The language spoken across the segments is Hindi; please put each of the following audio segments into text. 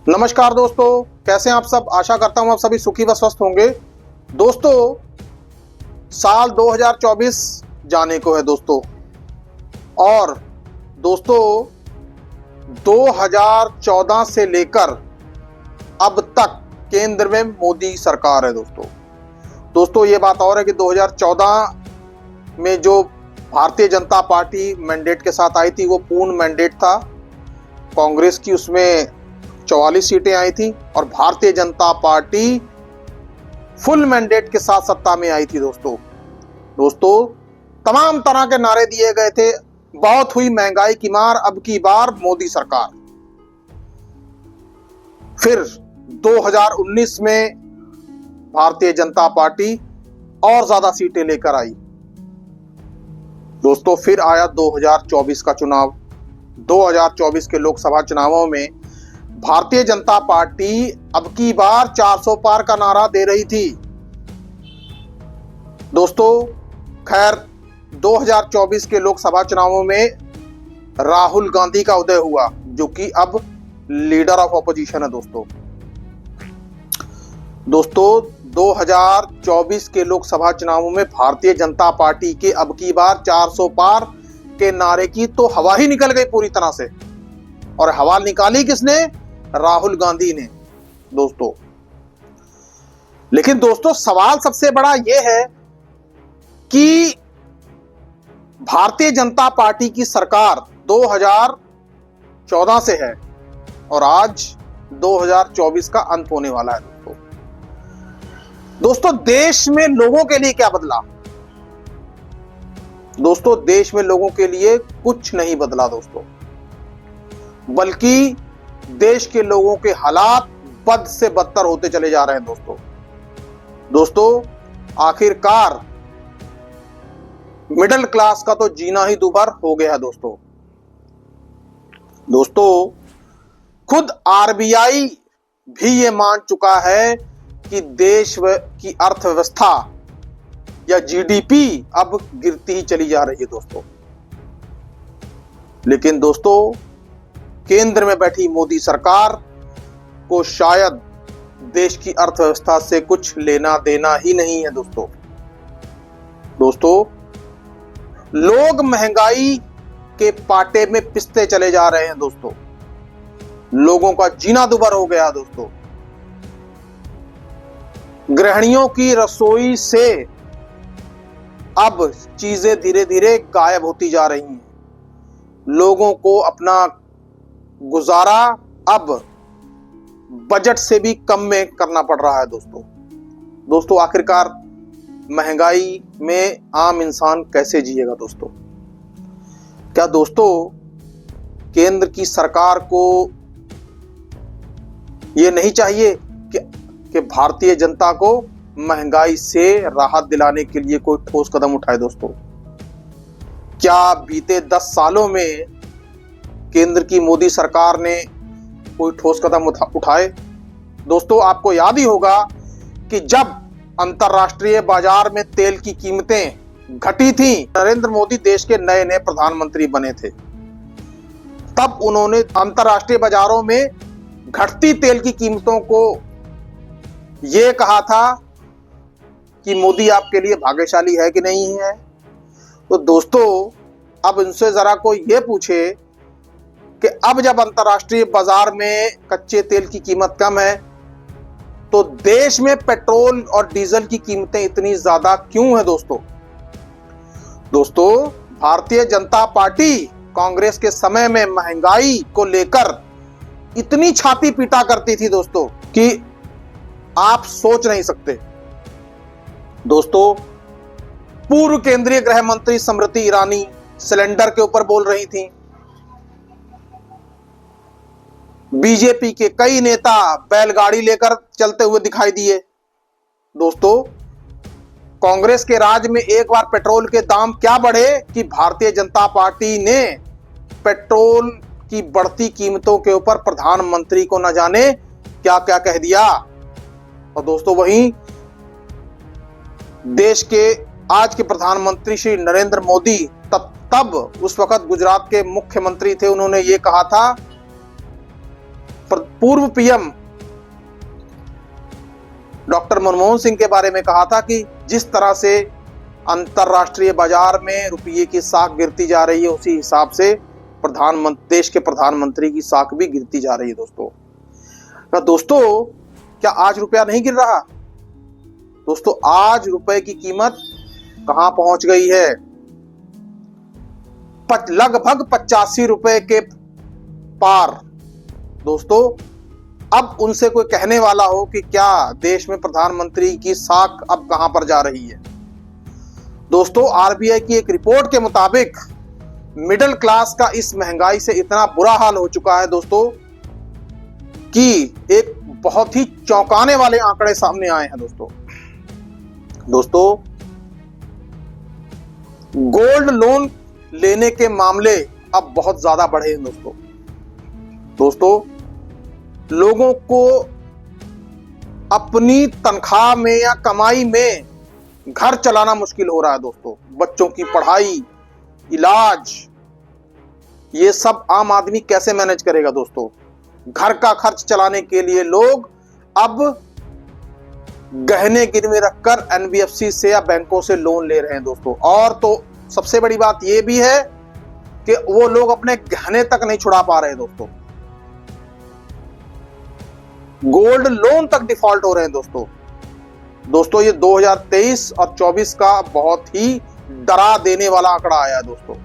नमस्कार दोस्तों, कैसे हैं आप सब। आशा करता हूं आप सभी सुखी व स्वस्थ होंगे। दोस्तों, साल 2024 जाने को है दोस्तों। और दोस्तों, 2014 से लेकर अब तक केंद्र में मोदी सरकार है दोस्तों ये बात और है कि 2014 में जो भारतीय जनता पार्टी मैंडेट के साथ आई थी वो पूर्ण मैंडेट था कांग्रेस की, उसमें 44 सीटें आई थी और Bharatiya Janata party full mandate के साथ सत्ता में आई थी दोस्तों तमाम तरह के नारे दिए गए थे। बहुत हुई महंगाई की मार, अब की बार मोदी सरकार। फिर 2019 में भारतीय जनता पार्टी और ज्यादा सीटें लेकर आई दोस्तों। फिर आया 2024 का चुनाव। 2024 के लोकसभा चुनावों में भारतीय जनता पार्टी अब की बार 400 पार का नारा दे रही थी दोस्तों। खैर, 2024 के लोकसभा चुनावों में राहुल गांधी का उदय हुआ, जो कि अब लीडर ऑफ ऑपोजिशन है दोस्तों। 2024 के लोकसभा चुनावों में भारतीय जनता पार्टी के अब की बार 400 पार के नारे की तो हवा ही निकल गई पूरी तरह से। और हवा निकाली किसने? राहुल गांधी ने दोस्तों। लेकिन दोस्तों, सवाल सबसे बड़ा यह है कि भारतीय जनता पार्टी की सरकार 2014 से है और आज 2024 का अंत होने वाला है दोस्तों। देश में लोगों के लिए क्या बदला? दोस्तों, देश में लोगों के लिए कुछ नहीं बदला दोस्तों, बल्कि देश के लोगों के हालात बद से बदतर होते चले जा रहे हैं दोस्तों। आखिरकार मिडिल क्लास का तो जीना ही दूभर हो गया है दोस्तों। खुद आरबीआई भी ये मान चुका है कि देश की अर्थव्यवस्था या जीडीपी अब गिरती ही चली जा रही है दोस्तों। लेकिन दोस्तों, केंद्र में बैठी मोदी सरकार को शायद देश की अर्थव्यवस्था से कुछ लेना देना ही नहीं है दोस्तों। लोग महंगाई के पाटे में पिसते चले जा रहे हैं दोस्तों। लोगों का जीना दुभर हो गया दोस्तों। गृहिणियों की रसोई से अब चीजें धीरे धीरे गायब होती जा रही हैं। लोगों को अपना गुजारा अब बजट से भी कम में करना पड़ रहा है दोस्तों। आखिरकार महंगाई में आम इंसान कैसे जिएगा दोस्तों? क्या दोस्तों, केंद्र की सरकार को यह नहीं चाहिए कि भारतीय जनता को महंगाई से राहत दिलाने के लिए कोई ठोस कदम उठाए दोस्तों? क्या बीते 10 सालों में केंद्र की मोदी सरकार ने कोई ठोस कदम उठाए? दोस्तों, आपको याद ही होगा कि जब अंतर्राष्ट्रीय बाजार में तेल की कीमतें घटी थी, नरेंद्र मोदी देश के नए नए प्रधानमंत्री बने थे, तब उन्होंने अंतर्राष्ट्रीय बाजारों में घटती तेल की कीमतों को यह कहा था कि मोदी आपके लिए भाग्यशाली है कि नहीं है। तो दोस्तों, अब इनसे जरा कोई ये पूछे कि अब जब अंतर्राष्ट्रीय बाजार में कच्चे तेल की कीमत कम है तो देश में पेट्रोल और डीजल की कीमतें इतनी ज्यादा क्यों है दोस्तों? भारतीय जनता पार्टी कांग्रेस के समय में महंगाई को लेकर इतनी छाती पीटा करती थी दोस्तों कि आप सोच नहीं सकते दोस्तों। पूर्व केंद्रीय गृह मंत्री स्मृति ईरानी सिलेंडर के ऊपर बोल रही थी। बीजेपी के कई नेता बैलगाड़ी लेकर चलते हुए दिखाई दिए दोस्तों। कांग्रेस के राज में एक बार पेट्रोल के दाम क्या बढ़े कि भारतीय जनता पार्टी ने पेट्रोल की बढ़ती कीमतों के ऊपर प्रधानमंत्री को न जाने क्या क्या कह दिया। और दोस्तों, वहीं देश के आज के प्रधानमंत्री श्री नरेंद्र मोदी तब उस वक्त गुजरात के मुख्यमंत्री थे, उन्होंने ये कहा था पूर्व पीएम डॉक्टर मनमोहन सिंह के बारे में कहा था कि जिस तरह से अंतरराष्ट्रीय बाजार में रुपये की साख गिरती जा रही है, उसी हिसाब से देश के प्रधानमंत्री की साख भी गिरती जा रही है दोस्तों। क्या आज रुपया नहीं गिर रहा? दोस्तों, आज रुपए की कीमत कहां पहुंच गई है? लगभग 85 रुपए के पार। दोस्तों, अब उनसे कोई कहने वाला हो कि क्या देश में प्रधानमंत्री की साख अब कहां पर जा रही है? दोस्तों, आरबीआई की एक रिपोर्ट के मुताबिक मिडिल क्लास का इस महंगाई से इतना बुरा हाल हो चुका है दोस्तों कि एक बहुत ही चौंकाने वाले आंकड़े सामने आए हैं दोस्तों, गोल्ड लोन लेने के मामले अब बहुत ज्यादा बढ़े हैं दोस्तों। लोगों को अपनी तनख्वाह में या कमाई में घर चलाना मुश्किल हो रहा है दोस्तों। बच्चों की पढ़ाई, इलाज, ये सब आम आदमी कैसे मैनेज करेगा दोस्तों? घर का खर्च चलाने के लिए लोग अब गहने गिरवी रखकर एनबीएफसी से या बैंकों से लोन ले रहे हैं दोस्तों। और तो सबसे बड़ी बात यह भी है कि वो लोग अपने गहने तक नहीं छुड़ा पा रहे दोस्तों, गोल्ड लोन तक डिफॉल्ट हो रहे हैं दोस्तों। ये 2023 और 24 का बहुत ही डरा देने वाला आंकड़ा आया है दोस्तों।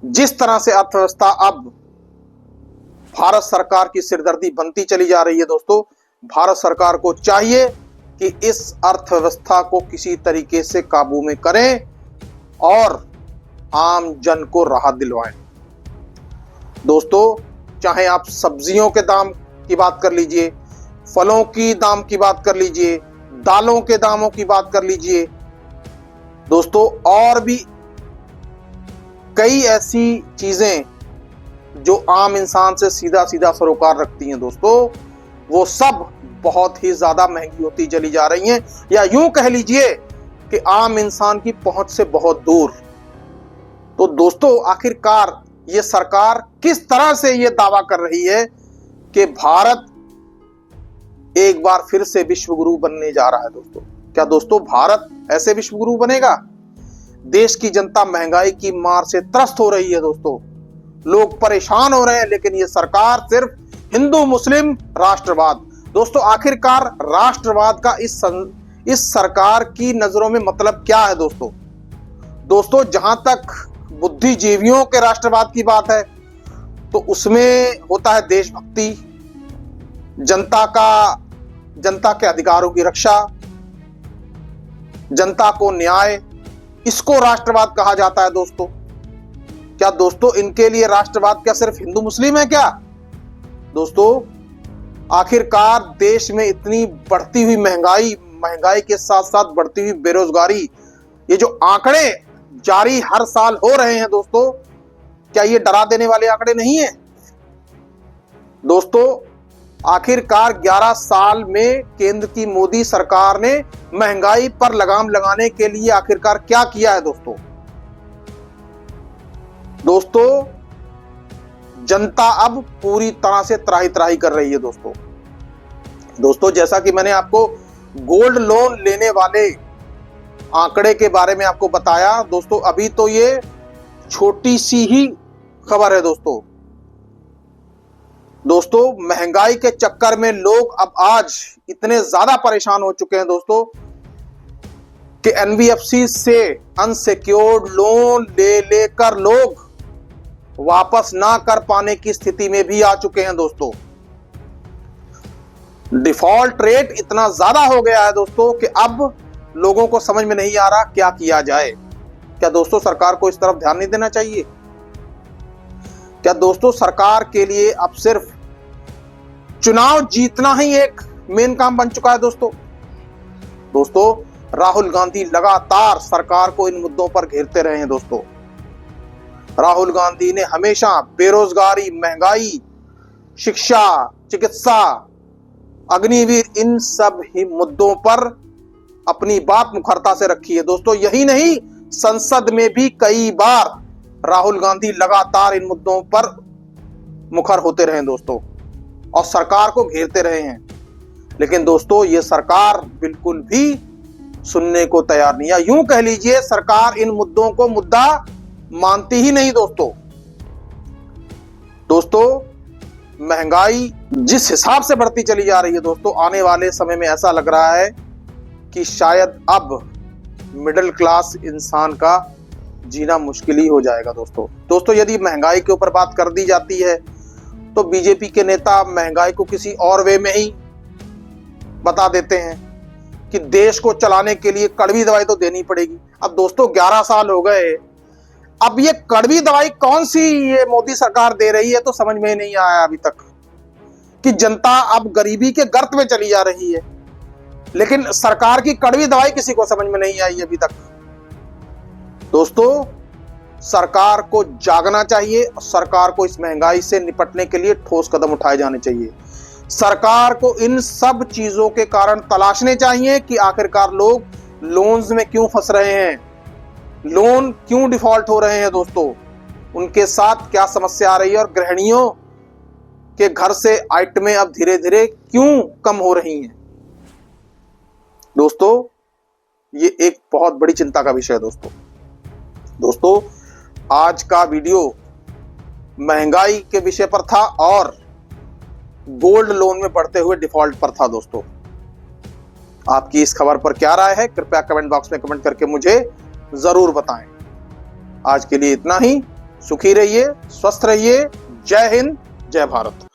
जिस तरह से अर्थव्यवस्था अब भारत सरकार की सिरदर्दी बनती चली जा रही है दोस्तों, भारत सरकार को चाहिए कि इस अर्थव्यवस्था को किसी तरीके से काबू में करें और आम जन को राहत दिलवाएं दोस्तों। चाहे आप सब्जियों के दाम की बात कर लीजिए, फलों की दाम की बात कर लीजिए, दालों के दामों की बात कर लीजिए दोस्तों, और भी कई ऐसी चीजें जो आम इंसान से सीधा सरोकार रखती हैं दोस्तों, वो सब बहुत ही ज्यादा महंगी होती चली जा रही हैं, या यूं कह लीजिए कि आम इंसान की पहुंच से बहुत दूर। तो दोस्तों, आखिरकार ये सरकार किस तरह से ये दावा कर रही है कि भारत एक बार फिर से विश्व गुरु बनने जा रहा है दोस्तों? क्या दोस्तों भारत ऐसे विश्व गुरु बनेगा? देश की जनता महंगाई की मार से त्रस्त हो रही है दोस्तों, लोग परेशान हो रहे हैं, लेकिन ये सरकार सिर्फ हिंदू मुस्लिम राष्ट्रवाद। दोस्तों, आखिरकार राष्ट्रवाद का इस सरकार की नजरों में मतलब क्या है दोस्तों? जहां तक बुद्धिजीवियों के राष्ट्रवाद की बात है तो उसमें होता है देशभक्ति, जनता के अधिकारों की रक्षा, जनता को न्याय, इसको राष्ट्रवाद कहा जाता है दोस्तों। क्या दोस्तों इनके लिए राष्ट्रवाद क्या सिर्फ हिंदू मुस्लिम है क्या? दोस्तों, आखिरकार देश में इतनी बढ़ती हुई महंगाई के साथ साथ बढ़ती हुई बेरोजगारी, ये जो आंकड़े जारी हर साल हो रहे हैं दोस्तों, क्या ये डरा देने वाले आंकड़े नहीं है दोस्तों? आखिरकार 11 साल में केंद्र की मोदी सरकार ने महंगाई पर लगाम लगाने के लिए आखिरकार क्या किया है दोस्तों? जनता अब पूरी तरह से त्राही कर रही है दोस्तों। जैसा कि मैंने आपको गोल्ड लोन लेने वाले आंकड़े के बारे में आपको बताया दोस्तों, अभी तो ये छोटी सी ही खबर है दोस्तों। महंगाई के चक्कर में लोग अब आज इतने ज्यादा परेशान हो चुके हैं दोस्तों कि एनबीएफसी से अनसिक्योर्ड लोन लेकर लोग वापस ना कर पाने की स्थिति में भी आ चुके हैं दोस्तों। डिफॉल्ट रेट इतना ज्यादा हो गया है दोस्तों कि अब लोगों को समझ में नहीं आ रहा क्या किया जाए। क्या दोस्तों सरकार को इस तरफ ध्यान नहीं देना चाहिए? क्या दोस्तों सरकार के लिए अब सिर्फ चुनाव जीतना ही एक मेन काम बन चुका है दोस्तों? राहुल गांधी लगातार सरकार को इन मुद्दों पर घेरते रहे हैं दोस्तों। राहुल गांधी ने हमेशा बेरोजगारी, महंगाई, शिक्षा, चिकित्सा, अग्निवीर, इन सब ही मुद्दों पर अपनी बात मुखरता से रखी है दोस्तों। यही नहीं, संसद में भी कई बार राहुल गांधी लगातार इन मुद्दों पर मुखर होते रहे दोस्तों और सरकार को घेरते रहे हैं, लेकिन दोस्तों ये सरकार बिल्कुल भी सुनने को तैयार नहीं है। यूं कह लीजिए सरकार इन मुद्दों को मुद्दा मानती ही नहीं दोस्तों महंगाई जिस हिसाब से बढ़ती चली जा रही है दोस्तों, आने वाले समय में ऐसा लग रहा है कि शायद अब मिडिल क्लास इंसान का जीना मुश्किल ही हो जाएगा दोस्तों यदि महंगाई के ऊपर बात कर दी जाती है तो बीजेपी के नेता महंगाई को किसी और वे में ही बता देते हैं कि देश को चलाने के लिए कड़वी दवाई तो देनी पड़ेगी। अब दोस्तों 11 साल हो गए, अब ये कड़वी दवाई कौन सी ये मोदी सरकार दे रही है तो समझ में नहीं आया अभी तक कि जनता अब गरीबी के गर्त में चली जा रही है, लेकिन सरकार की कड़वी दवाई किसी को समझ में नहीं आई अभी तक। दोस्तों सरकार को जागना चाहिए, सरकार को इस महंगाई से निपटने के लिए ठोस कदम उठाए जाने चाहिए। सरकार को इन सब चीजों के कारण तलाशने चाहिए कि आखिरकार लोग लोन्स में क्यों फंस रहे हैं, लोन क्यों डिफॉल्ट हो रहे हैं दोस्तों, उनके साथ क्या समस्या आ रही है और गृहिणियों के घर से आइटमें अब धीरे धीरे क्यों कम हो रही हैं। दोस्तों ये एक बहुत बड़ी चिंता का विषय है दोस्तों आज का वीडियो महंगाई के विषय पर था और गोल्ड लोन में बढ़ते हुए डिफॉल्ट पर था दोस्तों। आपकी इस खबर पर क्या राय है कृपया कमेंट बॉक्स में कमेंट करके मुझे जरूर बताएं। आज के लिए इतना ही। सुखी रहिए, स्वस्थ रहिए। जय हिंद, जय भारत।